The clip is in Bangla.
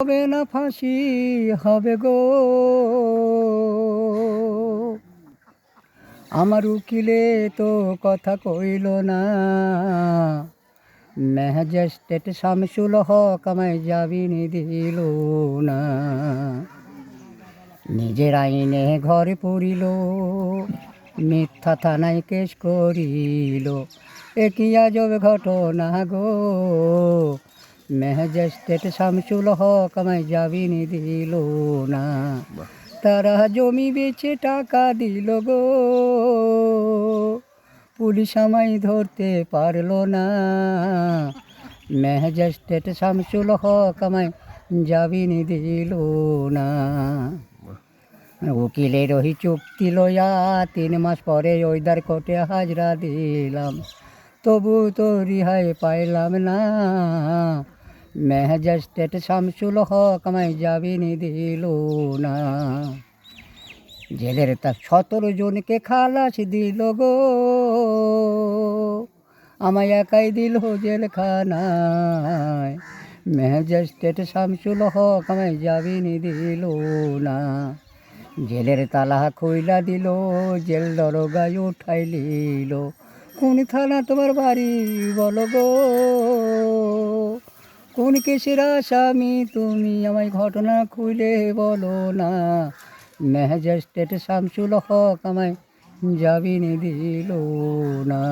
হবে না ফাঁসি হবে গো, আমার উকিলে তো কথা কইল না। ম্যাজিস্ট্রেট শামসুল হক আমায় জামিন দিল না। নিজের আইনে ঘরে পড়িল, মিথ্যা থানায় কেস করিল। এ কি আজব ঘটনা গো, ম্যাজিস্ট্রেট শামসুল হক আমায় জামিন দিল না। তারা জমি বেচে টাকা দিল গো, পুলিশ আমায় ধরতে পারল না। ম্যাজিস্ট্রেট শামসুল হক আমায় জামিন দিল না। উকিলের ওই চুক্তি লইয়া 3 মাস পরে ওইদার কোর্টে হাজরা দিলাম, তবু তো রিহাই পাইলাম না। ম্যাজিস্ট্রেট শামসুল হক আমায় জামিন দিল না। জেলের তার 17 জনকে খালাস দিল গো, আমায় একাই দিল জেলখানায়। ম্যাজিস্ট্রেট শামসুল হক আমায় জামিন দিল না। জেলের তালা খুইলা দিল, জেল দরগায় উঠাই নিল। কোন থানা তোমার বাড়ি বলো গো, কোন কেসের আসামি তুমি, আমায় ঘটনা খুলে বলো না। ম্যাজিস্ট্রেট শামসুল হক আমায় জামিন দিল না।